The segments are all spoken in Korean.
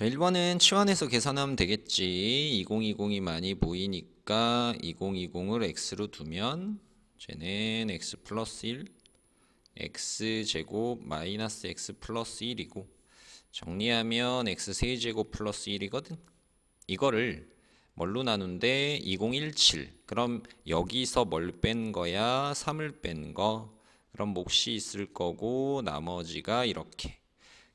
자, 1번은 치환해서 계산하면 되겠지. 2020이 많이 보이니까 2020을 x로 두면 쟤는 x 플러스 1, x제곱 마이너스 x 플러스 1이고 정리하면 x 세제곱 플러스 1이거든. 이거를 뭘로 나눈데 2017. 그럼 여기서 뭘 뺀 거야? 3을 뺀 거. 그럼 몫이 있을 거고 나머지가 이렇게.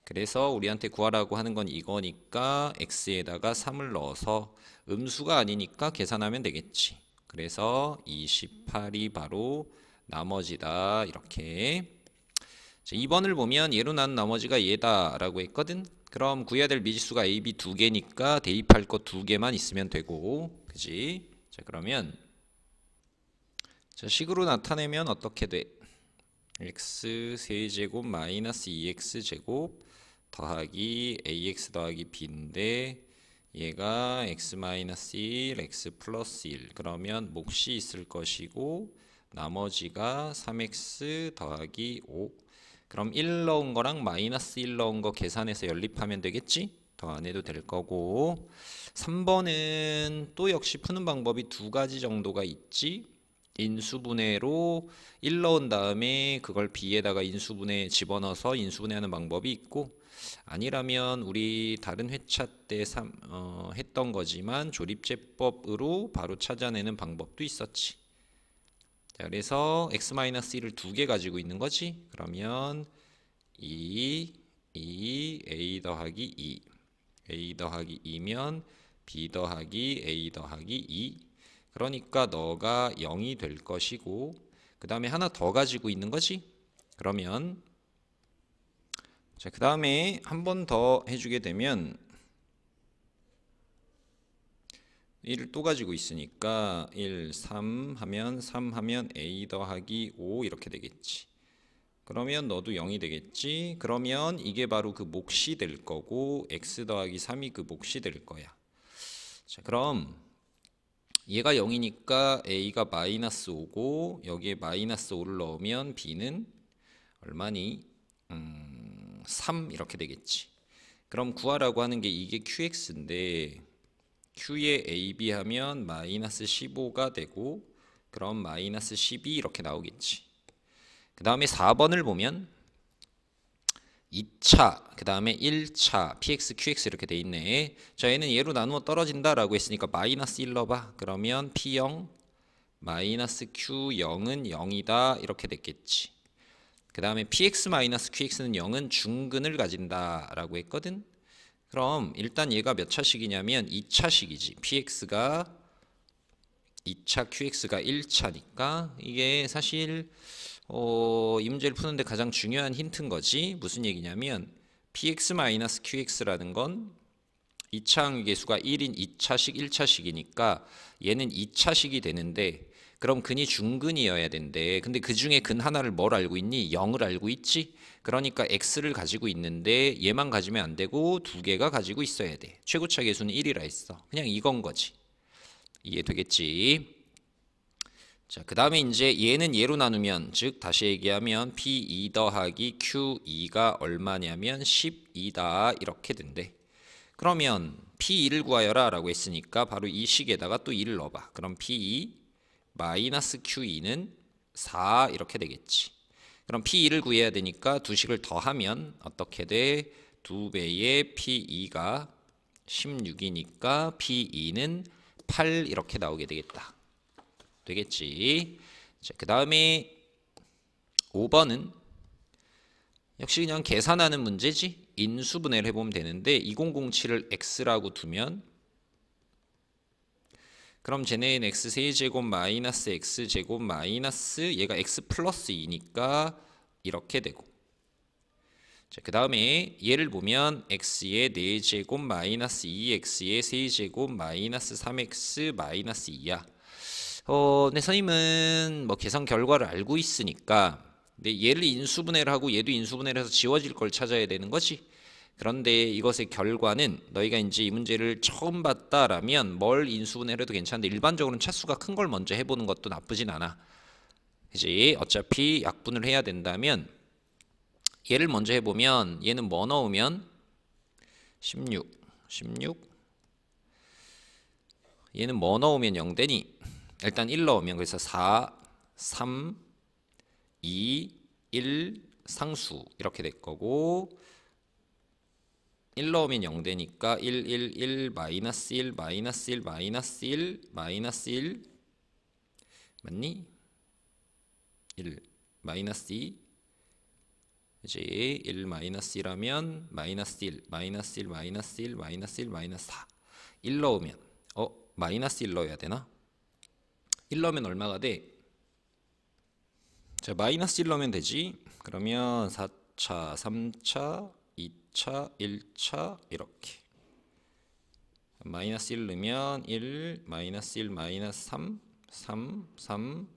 그래서 우리한테 구하라고 하는 건 이거니까 x에다가 3을 넣어서 음수가 아니니까 계산하면 되겠지. 그래서 28이 바로 나머지다. 이렇게. 자, 2번을 보면 얘로 난 나머지가 얘다 라고 했거든. 그럼 구해야 될 미지수가 a, b 두 개니까 대입할 거 두 개만 있으면 되고, 그지? 자, 그러면 자, 식으로 나타내면 어떻게 돼? x 세제곱 마이너스 2x 제곱 더하기 ax 더하기 b인데 얘가 x 마이너스 1, x 플러스 1. 그러면 몫이 있을 것이고 나머지가 3x 더하기 5. 그럼 1 넣은 거랑 마이너스 1 넣은 거 계산해서 연립하면 되겠지? 더 안 해도 될 거고. 3번은 또 역시 푸는 방법이 두 가지 정도가 있지. 인수분해로 1 넣은 다음에 그걸 b에다가 인수분해 집어넣어서 인수분해하는 방법이 있고, 아니라면 우리 다른 회차 때 했던 거지만 조립제법으로 바로 찾아내는 방법도 있었지. 자, 그래서 x-1을 두 개 가지고 있는 거지. 그러면 2 a 더하기 2 a 더하기 2면 b 더하기 a 더하기 2. 그러니까 너가 0이 될 것이고 그 다음에 하나 더 가지고 있는 거지. 그러면 자, 그 다음에 한 번 더 해주게 되면 1을 또 가지고 있으니까 1, 3 하면 a 더하기 5 이렇게 되겠지. 그러면 너도 0이 되겠지. 그러면 이게 바로 그 몫이 될 거고 x 더하기 3이 그 몫이 될 거야. 자, 그럼 얘가 0이니까 a가 마이너스 5고 여기에 마이너스 5를 넣으면 b는 얼마니? 3 이렇게 되겠지. 그럼 구하라고 하는 게 이게 qx인데 q에 ab 하면 마이너스 15가 되고 그럼 마이너스 12 이렇게 나오겠지. 그 다음에 4번을 보면 2차, 그 다음에 1차, px, qx 이렇게 돼 있네. 자, 얘는 얘로 나누어 떨어진다 라고 했으니까 마이너스 1 넣어봐. 그러면 p0 마이너스 q0은 0이다 이렇게 됐겠지. 그 다음에 px 마이너스 qx는 0은 중근을 가진다 라고 했거든. 그럼 일단 얘가 몇 차식이냐면 2차식이지. px가 2차, qx가 1차니까 이게 사실 이 문제를 푸는데 가장 중요한 힌트인 거지. 무슨 얘기냐면 px-qx라는 건 2차 항유계수가 1인 2차식, 1차식이니까 얘는 2차식이 되는데 그럼 근이 중근이어야 된대. 근데 그 중에 근 하나를 뭘 알고 있니? 0을 알고 있지? 그러니까 x를 가지고 있는데 얘만 가지면 안 되고 두 개가 가지고 있어야 돼. 최고차 계수는 1이라 했어. 그냥 이건 거지. 이해되겠지? 자, 그 다음에 이제 얘는 얘로 나누면, 즉 다시 얘기하면 P2 더하기 Q2가 얼마냐면 12다 이렇게 된대. 그러면 P2를 구하여라 라고 했으니까 바로 이 식에다가 또 2를 넣어봐. 그럼 P2 마이너스 Q2는 4 이렇게 되겠지. 그럼 P2를 구해야 되니까 두 식을 더하면 어떻게 돼? 2배의 P2가 16이니까 P2는 8 이렇게 나오게 되겠다. 되겠지. 자, 그 다음에 5번은 역시 그냥 계산하는 문제지. 인수분해를 해보면 되는데 2007을 x라고 두면 그럼 쟤는 x 세제곱 마이너스 x 제곱 마이너스 얘가 x 플러스 2니까 이렇게 되고, 자, 그 다음에 얘를 보면 x의 4제곱 마이너스 2x의 세제곱 마이너스 3x 마이너스 2야. 근데 선생님은 뭐 계산 결과를 알고 있으니까 근데 얘를 인수분해를 하고 얘도 인수분해를 해서 지워질 걸 찾아야 되는 거지. 그런데 이것의 결과는 너희가 이제 이 문제를 처음 봤다라면 뭘 인수분해를 해도 괜찮은데 일반적으로는 차수가 큰 걸 먼저 해보는 것도 나쁘진 않아. 그지? 어차피 약분을 해야 된다면 얘를 먼저 해보면 얘는 뭐 넣으면 16 16. 얘는 뭐 넣으면 0 되니? 일단 1 넣으면 그래서 4, 3, 2, 1 상수 이렇게 될 거고 1 넣으면 0 되니까 1, 1, 1, 마이너스 1, 마이너스 1, 마이너스 1, 마이너스 1 맞니? 1, 마이너스 2 이제 1 마이너스 1하면 마이너스 1, 마이너스 1, 마이너스 1, 마이너스 1, 마이너스 4 1 넣으면 마이너스 1 넣어야 되나? 1 넣으면 얼마가 돼? 자, 마이너스 1 넣으면 되지. 그러면 4차, 3차, 2차, 1차 이렇게 마이너스 1 넣으면 1, 마이너스 1, 마이너스 3, 3, 3,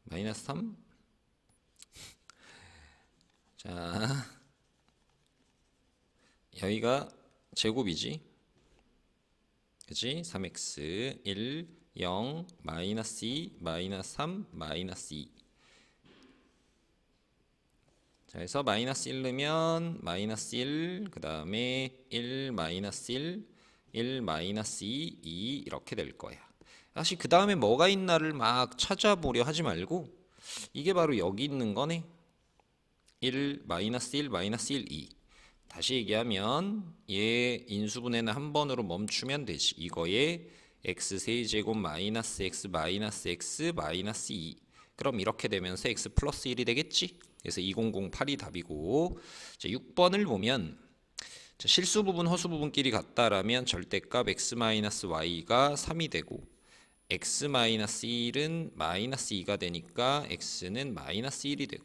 마이너스 3 자, 여기가 제곱이지. 그치? 3x 1, 0, 마이너스 2, 마이너스 3, 마이너스 2 자, 그래서 마이너스 1 넣으면 마이너스 1, 그 다음에 1, 마이너스 1, 1, 마이너스 2, 2 이렇게 될 거야. 사실 그 다음에 뭐가 있나를 막 찾아보려 하지 말고 이게 바로 여기 있는 거네. 1, 마이너스 1, 마이너스 1, 2 다시 얘기하면 얘 인수분해는 한 번으로 멈추면 되지. 이거에 x 세제곱 마이너스 x 마이너스 x 마이너스 2 그럼 이렇게 되면서 x 플러스 1이 되겠지. 그래서 2008이 답이고 자, 6번을 보면 자, 실수 부분 허수 부분끼리 같다라면 절대값 x 마이너스 y가 3이 되고 x 마이너스 1은 마이너스 2가 되니까 x는 마이너스 1이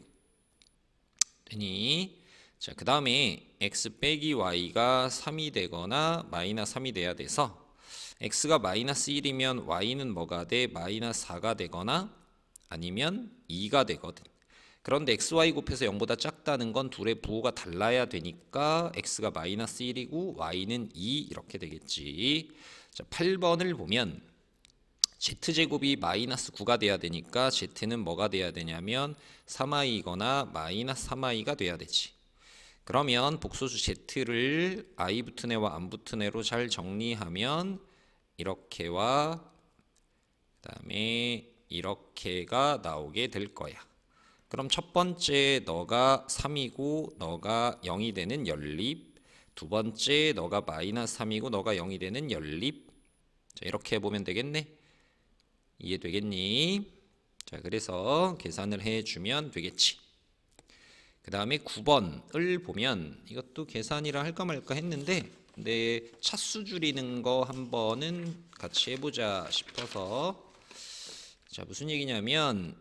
되니 자, 그 다음에 x 빼기 y가 3이 되거나 마이너스 3이 돼야 돼서 x가 마이너스 1이면 y는 뭐가 돼? 마이너스 4가 되거나 아니면 2가 되거든. 그런데 xy 곱해서 0보다 작다는 건 둘의 부호가 달라야 되니까 x가 마이너스 1이고 y는 2 이렇게 되겠지. 자, 8번을 보면 z제곱이 마이너스 9가 돼야 되니까 z는 뭐가 돼야 되냐면 3i거나 마이너스 3i가 돼야 되지. 그러면 복소수 z를 i 붙은 애와 안 붙은 애로 잘 정리하면 이렇게와 그 다음에 이렇게가 나오게 될 거야. 그럼 첫 번째 너가 3이고 너가 0이 되는 연립, 두 번째 너가 마이너스 3이고 너가 0이 되는 연립. 자, 이렇게 해보면 되겠네. 이해되겠니? 자, 그래서 계산을 해주면 되겠지. 그 다음에 9번을 보면 이것도 계산이라 할까 말까 했는데 근데 차수 줄이는 거 한번은 같이 해보자 싶어서 자, 무슨 얘기냐면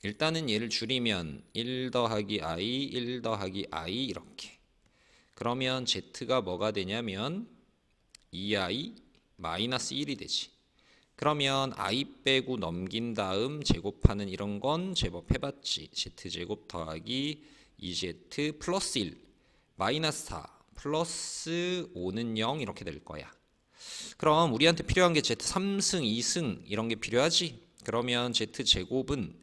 일단은 얘를 줄이면 1 더하기 i, 1 더하기 i 이렇게 그러면 z가 뭐가 되냐면 2i 마이너스 1이 되지. 그러면 i 빼고 넘긴 다음 제곱하는 이런 건 제법 해봤지. z제곱 더하기 2z 플러스 1 마이너스 4 플러스 5는 0 이렇게 될 거야. 그럼 우리한테 필요한 게 z 3승 2승 이런 게 필요하지. 그러면 z제곱은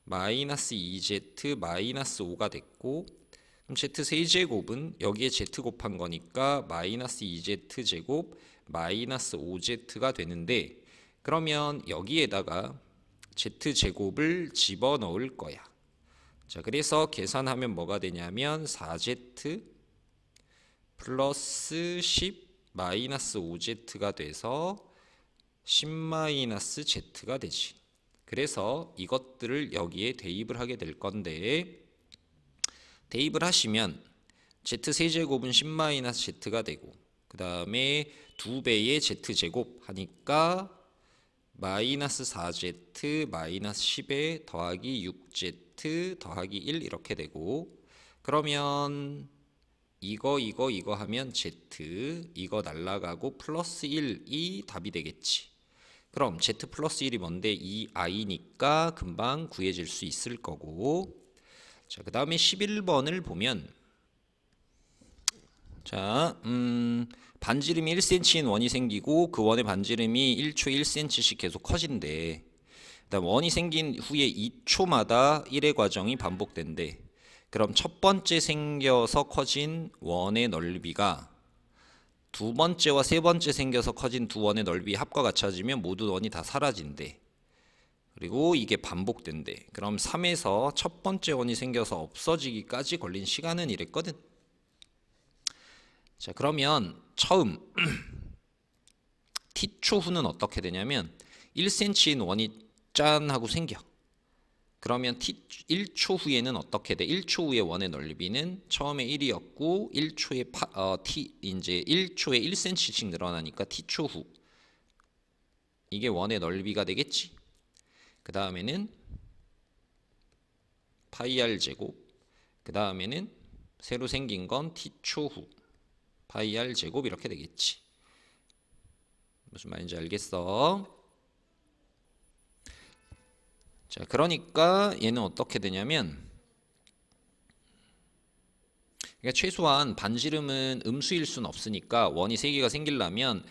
마이너스 2z 마이너스 5가 됐고 그럼 z 세제곱은 여기에 z 곱한 거니까 마이너스 2z 제곱 마이너스 5z가 되는데 그러면 여기에다가 z제곱을 집어넣을 거야. 자, 그래서 계산하면 뭐가 되냐면 4z 플러스 10 마이너스 5z가 돼서 10 마이너스 z가 되지. 그래서 이것들을 여기에 대입을 하게 될 건데 대입을 하시면 z 세제곱은 10 마이너스 z가 되고 그 다음에 2배의 z제곱 하니까 마이너스 4z 마이너스 10에 더하기 6z 더하기 1 이렇게 되고 그러면 이거 하면 z 이거 날라가고 플러스 1이 답이 되겠지. 그럼 z 플러스 1이 뭔데 2i니까 금방 구해질 수 있을 거고 자, 그 다음에 11번을 보면 자, 반지름이 1cm인 원이 생기고 그 원의 반지름이 1초 1cm씩 계속 커진대. 그다음 원이 생긴 후에 2초마다 1의 과정이 반복된대. 그럼 첫 번째 생겨서 커진 원의 넓이가 두 번째와 세 번째 생겨서 커진 두 원의 넓이 합과 같아지면 모든 원이 다 사라진대. 그리고 이게 반복된대. 그럼 3에서 첫 번째 원이 생겨서 없어지기까지 걸린 시간은 이랬거든. 자, 그러면 처음 t초 후는 어떻게 되냐면 1cm인 원이 짠 하고 생겨. 그러면 1초 후에는 어떻게 돼? 1초 후의 원의 넓이는 처음에 1이었고 1초에 이제 1초에 1cm씩 늘어나니까 t초 후 이게 원의 넓이가 되겠지. 그 다음에는 파이 r 제곱. 그 다음에는 새로 생긴 건 t초 후 파이 r 제곱 이렇게 되겠지. 무슨 말인지 알겠어? 자, 그러니까 얘는 어떻게 되냐면, 그러니까 최소한 반지름은 음수일 수는 없으니까 원이 3개가 생기려면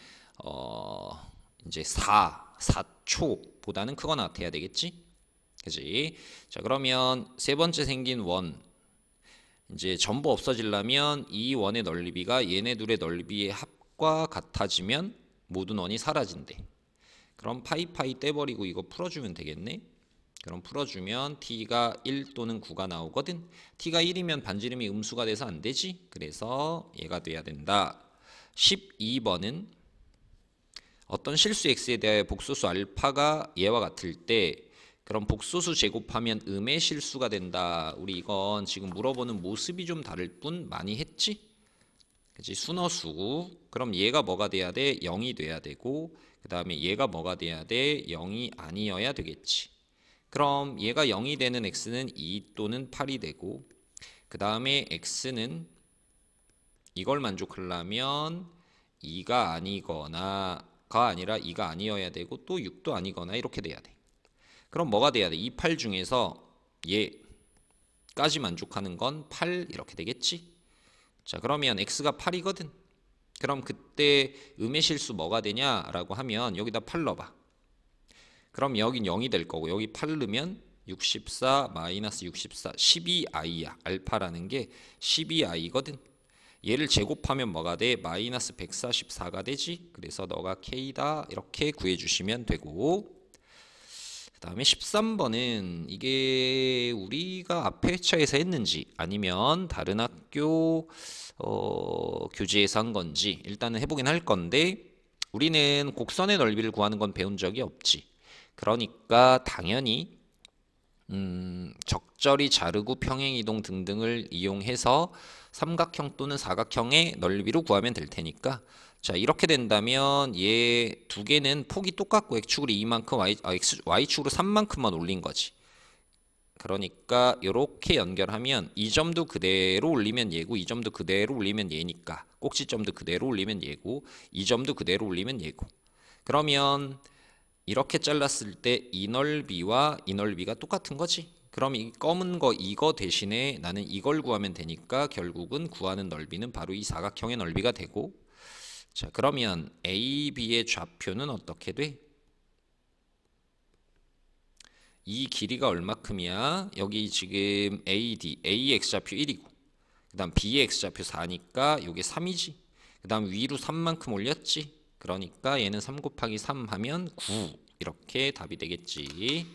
이제 4초보다는 크거나 같아야 되겠지? 그지? 자, 그러면 세 번째 생긴 원 이제 전부 없어지려면 이 원의 넓이가 얘네 둘의 넓이의 합과 같아지면 모든 원이 사라진대. 그럼 파이 떼버리고 이거 풀어주면 되겠네? 그럼 풀어주면 t가 1 또는 9가 나오거든. t가 1이면 반지름이 음수가 돼서 안 되지. 그래서 얘가 돼야 된다. 12번은 어떤 실수 x에 대하여 복소수 알파가 얘와 같을 때 그럼 복소수 제곱하면 음의 실수가 된다. 우리 이건 지금 물어보는 모습이 좀 다를 뿐 많이 했지? 그치? 순어수. 그럼 얘가 뭐가 돼야 돼? 0이 돼야 되고 그 다음에 얘가 뭐가 돼야 돼? 0이 아니어야 되겠지. 그럼 얘가 0이 되는 x는 2 또는 8이 되고 그 다음에 x는 이걸 만족하려면 2가 아니거나가 아니라 2가 아니어야 되고 또 6도 아니거나 이렇게 돼야 돼. 그럼 뭐가 돼야 돼? 2, 8 중에서 얘까지 만족하는 건 8 이렇게 되겠지? 자, 그러면 x가 8이거든. 그럼 그때 음의 실수 뭐가 되냐라고 하면 여기다 8 넣어봐. 그럼 여긴 0이 될 거고 여기 8 넣으면 64 마이너스 64 12i야. 알파라는 게 12i거든. 얘를 제곱하면 뭐가 돼? 마이너스 144가 되지. 그래서 너가 k다 이렇게 구해주시면 되고 그 다음에 13번은 이게 우리가 앞에 회차에서 했는지 아니면 다른 학교 교재에서 한 건지 일단은 해보긴 할 건데 우리는 곡선의 넓이를 구하는 건 배운 적이 없지. 그러니까 당연히 적절히 자르고 평행이동 등등을 이용해서 삼각형 또는 사각형의 넓이로 구하면 될 테니까 자 이렇게 된다면 얘 두 개는 폭이 똑같고 x축으로 2만큼 y축으로 3만큼만 올린 거지. 그러니까 이렇게 연결하면 이 점도 그대로 올리면 얘고 이 점도 그대로 올리면 얘니까 꼭지점도 그대로 올리면 얘고 이 점도 그대로 올리면 얘고 그러면 이렇게 잘랐을 때 이 넓이와 이 넓이가 똑같은 거지. 그럼 이 검은 거 이거 대신에 나는 이걸 구하면 되니까 결국은 구하는 넓이는 바로 이 사각형의 넓이가 되고 자 그러면 AB의 좌표는 어떻게 돼? 이 길이가 얼마큼이야? 여기 지금 AD, A x좌표 1이고 그 다음 B의 x좌표 4니까 이게 3이지. 그 다음 위로 3만큼 올렸지. 그러니까 얘는 3 곱하기 3 하면 9 이렇게 답이 되겠지.